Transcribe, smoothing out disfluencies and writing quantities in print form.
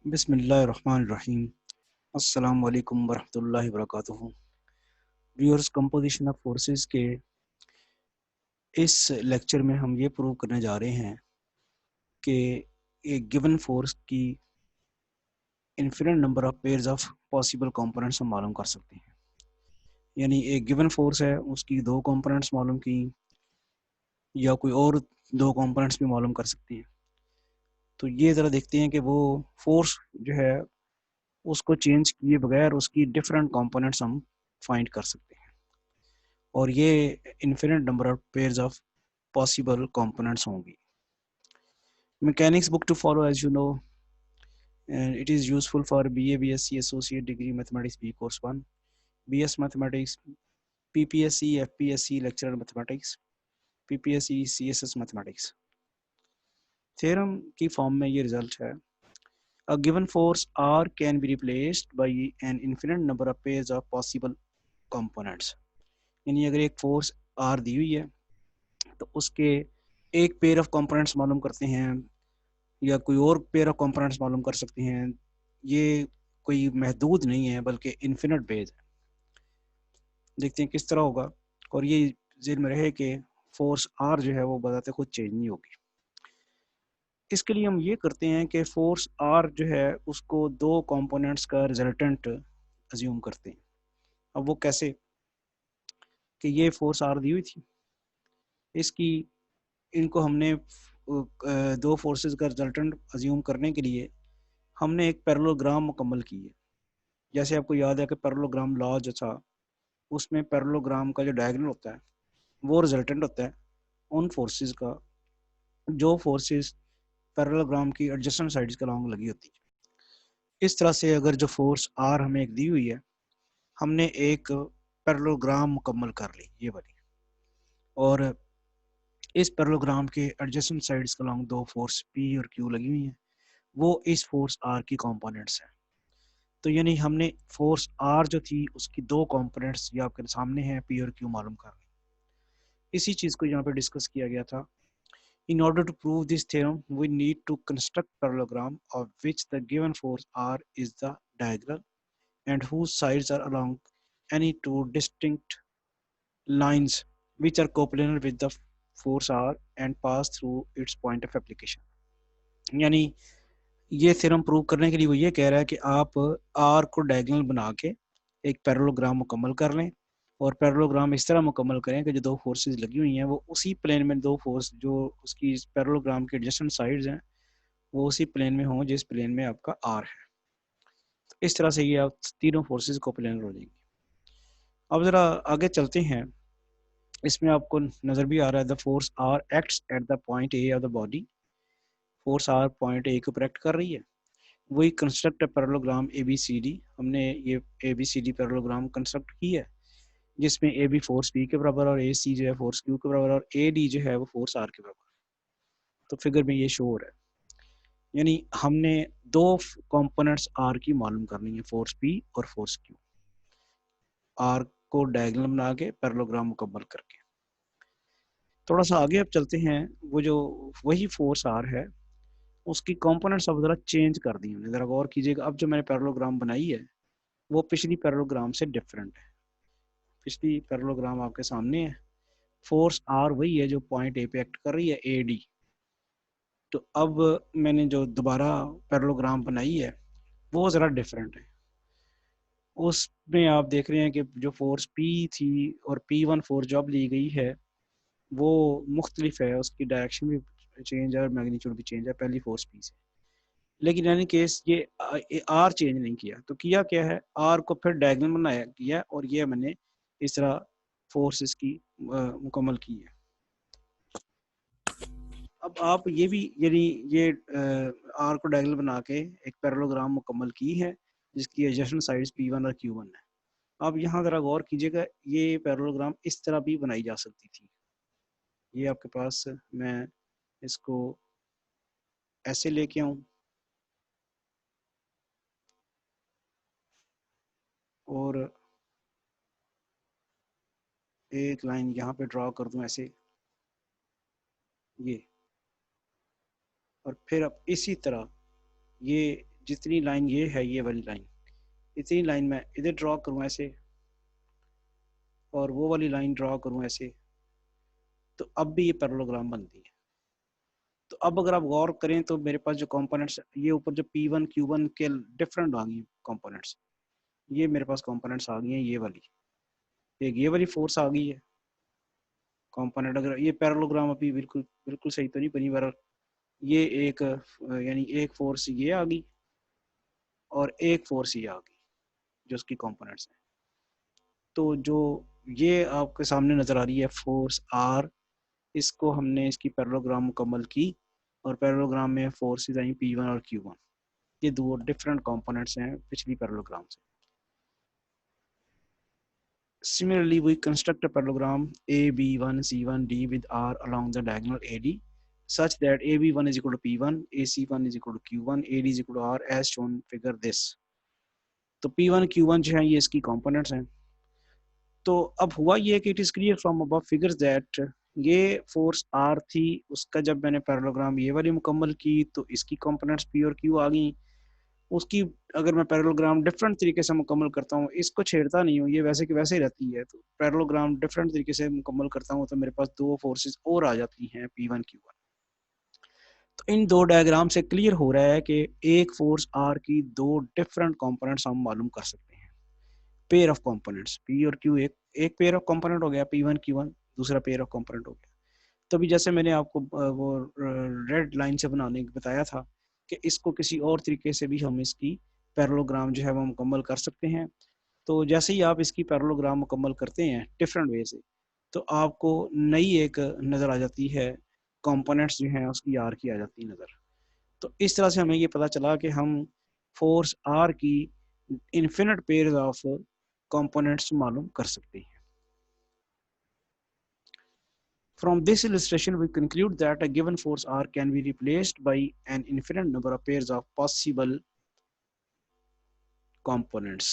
बिस्मिल्लाहिर्रहमानिर्रहीम। अस्सलाम वालेकुम वरहमतुल्लाहि वबरकातुहू। व्यूअर्स, कंपोजिशन ऑफ फोर्सेस के इस लेक्चर में हम ये प्रूव करने जा रहे हैं कि एक गिवन फोर्स की infinite number of pairs of possible components हम मालूम कर सकते हैं। यानी एक गिवन फोर्स है, उसकी दो कंपोनेंट्स मालूम की या कोई और दो कंपोनेंट्स भी मालूम कर सकते हैं। तो ये ज़रा देखते हैं कि वो फोर्स जो है उसको चेंज किए बगैर उसकी डिफरेंट कंपोनेंट्स हम फाइंड कर सकते हैं, और ये infinite number of pairs of possible components होंगी। Mechanics book to follow as you know, and it is useful for BA BSc Associate Degree Mathematics B Course 1, BS Mathematics, PPSC FPSC Lecturer Mathematics, PPSC CSS Mathematics। Theorem की form में ये result है: A given force R can be replaced by an infinite number of pairs of possible components। यानी अगर एक force R दी हुई है तो उसके एक पेयर ऑफ कंपोनेंट्स मालूम करते हैं या कोई और पेयर ऑफ कंपोनेंट्स मालूम कर सकते हैं। ये कोई महदूद नहीं है बल्कि इन्फिनिट बेस है। देखते हैं किस तरह होगा, और ये ज़हन में रहे कि फोर्स आर जो है वो बताते खुद चेंज नहीं होगी। इसके लिए हम ये करते हैं कि फोर्स आर जो है उसको दो कंपोनेंट्स का रिजल्टेंट अज्यूम करते हैं। अब वो कैसे कि ये फोर्स आर दी हुई थी, इसकी इनको हमने दो फोर्सेस का रिजल्टेंट अज्यूम करने के लिए हमने एक पैरेललोग्राम मुकम्मल की है। जैसे आपको याद है कि पैरेललोग्राम लॉ जो था उसमें पैरेललोग्राम का जो डायगोनल होता है वो रिजल्टेंट होता है उन फोर्सेस का जो फोर्सेस पैरेललोग्राम की एडजेसेंट साइड्स के अलॉन्ग लगी होती है। इस तरह से अगर जो फोर्स आर हमें एक दी हुई है, हमने एक पैरेललोग्राम मुकम्मल कर ली ये वाली, और इस पैरेललोग्राम के एडजेसेंट साइड्स के अलॉन्ग दो फोर्स पी और क्यू लगी हुई हैं, वो इस फोर्स आर की कंपोनेंट्स हैं। तो यानी हमने फोर्स आर जो थी उसकी दो कंपोनेंट्स ये आपके सामने हैं, पी और क्यू मालूम कर ली। इसी चीज़ को यहाँ पे डिस्कस किया गया था। In order to prove this theorem, we need to construct parallelogram of which the given force R is the diagonal and whose sides are along any two distinct lines which are coplanar with the force R and pass through its point of application। यानी ये theorem prove करने के लिए वो ये कह रहा है कि आप आर को डायगोनल बना के एक पैरेललोग्राम मुकम्मल कर लें, और पैरेललोग्राम इस तरह मुकम्मल करें कि जो दो फोर्सेस लगी हुई हैं वो उसी प्लेन में, दो फोर्स जो उसकी पैरेललोग्राम के एडजेसेंट साइड्स हैं वो उसी प्लेन में हों जिस प्लेन में आपका आर है। तो इस तरह से ये आप तीनों फोर्सेस को प्लेनर हो जाएंगी। अब ज़रा आगे चलते हैं। इसमें आपको नज़र भी आ रहा है the force are acts at the point A of the body. Force are point A को प्रोटेक्ट कर रही है। वही construct parallelogram A B C D, हमने ये A B C D parallelogram construct की है जिसमें ए बी फोर्स बी के बराबर और ए सी जो है फोर्स क्यू के बराबर और ए डी जो है वो फोर्स आर के बराबर। तो फिगर में ये शो हो रहा है। यानी हमने दो कंपोनेंट्स आर की मालूम करनी है, फोर्स पी और फोर्स क्यू, आर को डायगोनल बना के पैरेललोग्राम मुकम्मल करके। थोड़ा सा आगे अब चलते हैं। वो जो वही फोर्स आर है उसकी कंपोनेंट्स अब ज़रा चेंज कर दी हमने। ज़रा गौर कीजिएगा, अब जो मैंने पैरेललोग्राम बनाई है वो पिछली पैरेललोग्राम से डिफरेंट है। पिछली पैरेललोग्राम आपके सामने है, फोर्स आर वही है जो पॉइंट ए पे एक्ट कर रही है, ए डी। तो अब मैंने जो दोबारा पैरेललोग्राम बनाई है वो ज़रा डिफरेंट है। उसमें आप देख रहे हैं कि जो फोर्स पी थी और पी वन फोर्स जो अब ली गई है वो मुख्तलिफ है, उसकी डायरेक्शन भी चेंज है और मैग्नीट्यूड भी चेंज है पहली फोर्स पी से। लेकिन यानी केस ये आर चेंज नहीं किया, तो किया क्या है, आर को फिर डायगोनल बनाया किया और ये मैंने इस तरह फोर्सेस की मुकम्मल की है। अब आप ये भी यानी ये आर को डायगोनल बना के एक पैरेललोग्राम मुकम्मल की है जिसकी एडजेसेंट साइड्स P1 और Q1 है। अब यहाँ ज़रा गौर कीजिएगा, ये पैरेललोग्राम इस तरह भी बनाई जा सकती थी। ये आपके पास मैं इसको ऐसे लेके आऊँ और एक लाइन यहाँ पे ड्रॉ कर दूँ ऐसे, ये, और फिर अब इसी तरह ये जितनी लाइन ये है, ये वाली लाइन, इतनी लाइन मैं इधर ड्रॉ करूँ ऐसे, और वो वाली लाइन ड्रॉ करूँ ऐसे, तो अब भी ये पैरेललोग्राम बनती है। तो अब अगर आप गौर करें तो मेरे पास जो कंपोनेंट्स, ये ऊपर जो P1 Q1 के डिफरेंट आ गई कंपोनेंट्स, ये मेरे पास कंपोनेंट्स आ गई हैं, ये वाली, एक ये वाली फोर्स आ गई है कंपोनेंट। अगर ये पैरेललोग्राम अभी बिल्कुल बिल्कुल सही तो नहीं बनी, पर ये एक यानी एक फोर्स ये आ गई और एक फोर्स ये आ गई जो उसकी कंपोनेंट्स हैं। तो जो ये आपके सामने नजर आ रही है फोर्स आर, इसको हमने इसकी पैरेललोग्राम मुकम्मल की, और पैरेललोग्राम में फोर्सेज आई P1 और Q1, ये दो डिफरेंट कंपोनेंट्स हैं पिछली पैरेललोग्राम से। Similarly, we construct a parallelogram AB1C1D with R along the diagonal AD such that AB1 is equal to P1, AC1 is equal to Q1, AD is equal to R as shown figure this। तो P1 Q1 जो है ये इसकी components हैं। तो अब हुआ ये कि it is clear from above figures that ये फोर्स आर थी, उसका जब मैंने पैरेललोग्राम ये वाली मुकम्मल की तो इसकी कंपोनेंट्स पी और क्यू आ गई। उसकी अगर मैं पैरेललोग्राम डिफरेंट तरीके से मुकम्मल करता हूँ, इसको छेड़ता नहीं हूँ, ये वैसे की वैसे ही रहती है, तो पैरेललोग्राम डिफरेंट तरीके से मुकम्मल करता हूँ तो मेरे पास दो फोर्सेस और आ जाती हैं P1 Q1। तो इन दो डायग्राम से क्लियर हो रहा है कि एक फोर्स आर की दो डिफरेंट कंपोनेंट्स हम मालूम कर सकते हैं। पेयर ऑफ कंपोनेंट्स P और Q एक पेयर ऑफ कंपोनेंट हो गया, P1 Q1 दूसरा पेयर ऑफ कंपोनेंट हो गया। तो अभी जैसे मैंने आपको वो रेड लाइन से बनाने बताया था कि इसको किसी और तरीके से भी हम इसकी पैरेललोग्राम जो है वो मुकम्मल कर सकते हैं। तो जैसे ही आप इसकी पैरेललोग्राम मुकम्मल करते हैं डिफरेंट वे से, तो आपको नई एक नज़र आ जाती है, कंपोनेंट्स जो हैं उसकी आर की आ जाती है नज़र। तो इस तरह से हमें ये पता चला कि हम फोर्स आर की इन्फिनिट पेयर्स ऑफ कंपोनेंट्स मालूम कर सकते हैं। From this illustration, we conclude that a given force R can be replaced by an infinite number of pairs of possible components.